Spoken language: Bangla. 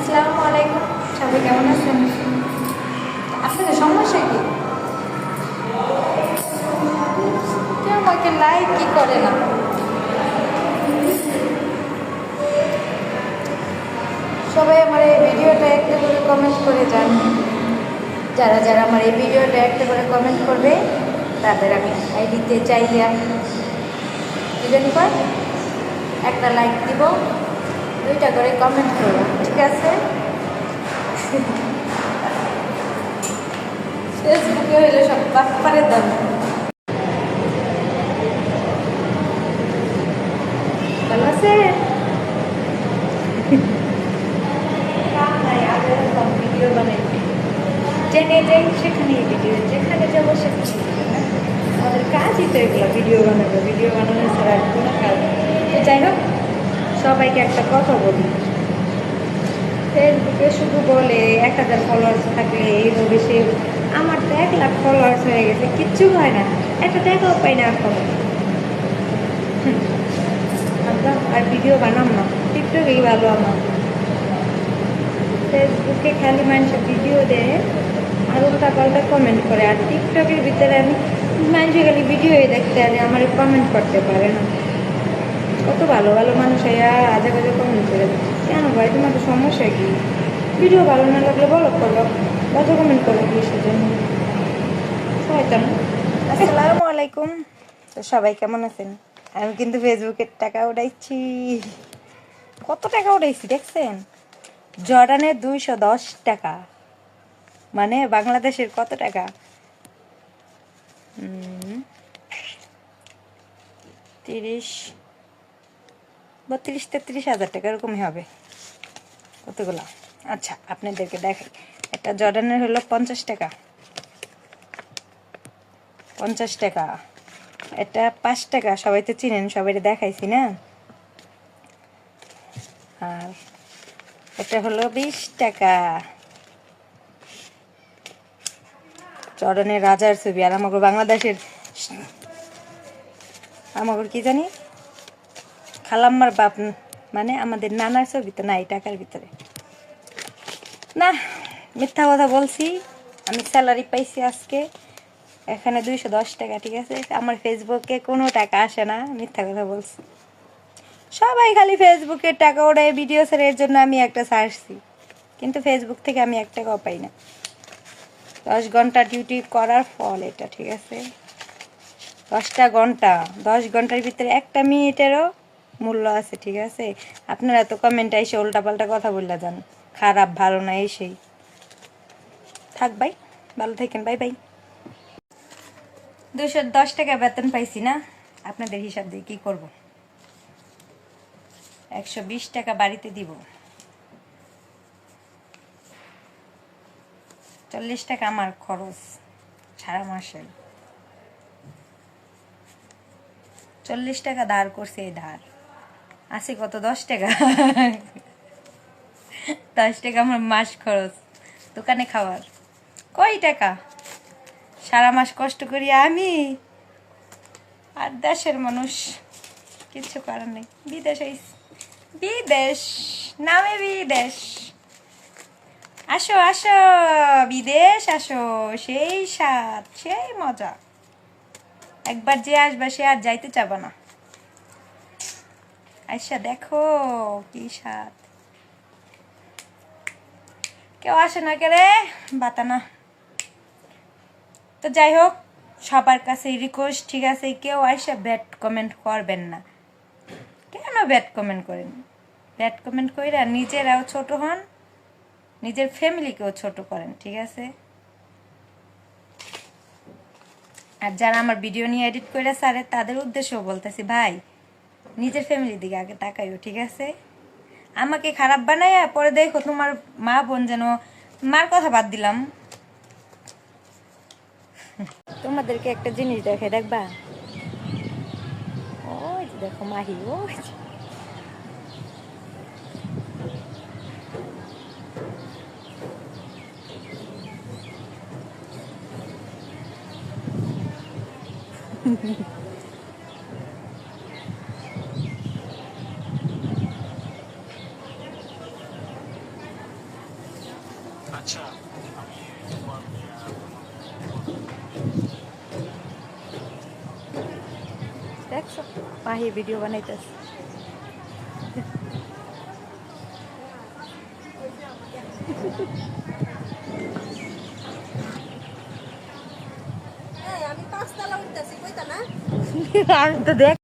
আসসালামু আলাইকুম, সবাই কেমন আছেন? আপনাদের সমস্যা কি? কেউ আমাকে লাইক কি করে না? সবাই আমার এই ভিডিওটা একটা করে কমেন্ট করে যান। যারা যারা আমার এই ভিডিওটা একটা করে কমেন্ট করবে তাদের আমি আইডিতে চাইয়া দিবেন পর একটা লাইক দিব, 2টা করে কমেন্ট করব, ঠিক আছে? ফেসবুকে হইলে সব বাটপারের দাম। ভালো আছে? ভিডিও বানাই, জেনে যাই সেখানে ভিডিও, যেখানে যাবো সেখানে আমাদের কাজই তো এগুলো, ভিডিও বানাবো। ভিডিও বানানো ছাড়া আর কোনো কাজ নেই। তো যাই হোক, সবাইকে একটা কথা বলি, ফেসবুকে শুধু বলে 1000 ফলোয়ার্স থাকলে এই হবে সে। আমার তো 1 লাখ ফলোয়ার্স হয়ে গেছে, কিচ্ছু হয় না, একটা টাকাও পাই না এখন। আমরা আর ভিডিও বানাম না, টিকটকেই ভালো আমার। ফেসবুকে খালি মানুষের ভিডিও দেয় আর উল্টা পাল্টা কমেন্ট করে, আর টিকটকের ভিতরে আমি মানুষে খালি ভিডিওই দেখতে আর আমার কমেন্ট করতে পারে না। কত ভালো ভালো মানুষ আজে বাজে কমেন্ট করে দেয়। কেন ভাই, তোমার সমস্যা কি? ভিডিও ভালো না লাগলে বলো, করো, বাজে কমেন্ট করো কি সেজন্য? শয়তান। আসসালামু আলাইকুম, তো সবাই কেমন আছেন? আমি কিন্তু ফেসবুকের টাকা উঠাইছি। কত টাকা উঠাইছি দেখছেন? জর্ডানের 210 টাকা, মানে বাংলাদেশের কত টাকা? 32-33 হাজার টাকা এরকমই হবে। কতগুলা? আচ্ছা আপনাদেরকে দেখাই। একটা জর্ডানের হলো 50 টাকা, 50 টাকা। এটা 5 টাকা, সবাই তো চিনেন, সবাই দেখাইছি না। আর এটা হলো 20 টাকা। জর্ডানের রাজার ছবি, আর আমাকে বাংলাদেশের আমাকে কি জানি খালাম্মার বাপ, মানে আমাদের নানার ছবি তো না এই টাকার ভিতরে। না, মিথ্যা কথা বলছি। আমি স্যালারি পাইছি আজকে, এখানে 210 টাকা, ঠিক আছে? আমার ফেসবুকে কোনো টাকা আসে না, মিথ্যা কথা বলছি। সবাই খালি ফেসবুকে টাকা ওড়ায় ভিডিও ছেড়ে, এর জন্য আমি একটা ছাড়ছি, কিন্তু ফেসবুক থেকে আমি 1 টাকাও পাই না। 10 ঘন্টা ডিউটি করার ফল এটা, ঠিক আছে? 10টা ঘন্টা, 10 ঘন্টার ভিতরে 1টা মিনিটেরও মূল্য আছে, ঠিক আছে? আপনারা তো কমেন্টে এসে উল্টাপাল্টা কথা বললে যান, খারাপ ভালো না এসেই। থাক ভাই, ভালো থাকেন, বাই বাই। 210 টাকা বেতন পাইছি না, আপনাদের হিসাব দিয়ে কি করব? 120 টাকা বাড়িতে দিব, 40 টাকা আমার খরচ সারা মাসের, 40 টাকা ধার করছে। এই ধার আছে কত? 10 টাকা। 10 টাকা আমার মাস খরচ দোকানে খাওয়ার। কয় টাকা সারা মাস কষ্ট করি আমি, আর দেশের মানুষ কিচ্ছু করার নেই। বিদেশ হইছে, বিদেশ নামে বিদেশ। আসো আসো বিদেশ আসো, সেই স্বাদ সেই মজা। একবার যে আসবা সে আর যাইতে চাবা না। আচ্ছা দেখো কি স্বাদ। কেউ আসে না কে রে, বাতানা। তো যাই হোক, সবার কাছে রিকোয়েস্ট, ঠিক আছে? কেউ আইসা ব্যাড কমেন্ট করবেন না। কেন ব্যাড কমেন্ট করেন? ব্যাড কমেন্ট কইরা নিজেরাও ছোট হন, নিজের ফ্যামিলিকেও ছোট করেন, ঠিক আছে? আর যারা আমার ভিডিও নিয়ে এডিট করে সারে তাদের উদ্দেশ্যও বলতেছি, ভাই নিজের ফ্যামিলির দিকে আগে তাকাইও, ঠিক আছে? আমাকে খারাপ বানায় পরে দেখো তোমার মা বোন যেন, মার কথা বাদ দিলাম, তোমাদেরকে একটা জিনিস দেখে দেখবা। ওই দেখো মাহি, ওই দেখছো মাহি ভিডিও বানাইতেছে। আমি 5 তলা উঠতেছি কইতা না আমি তো দেখ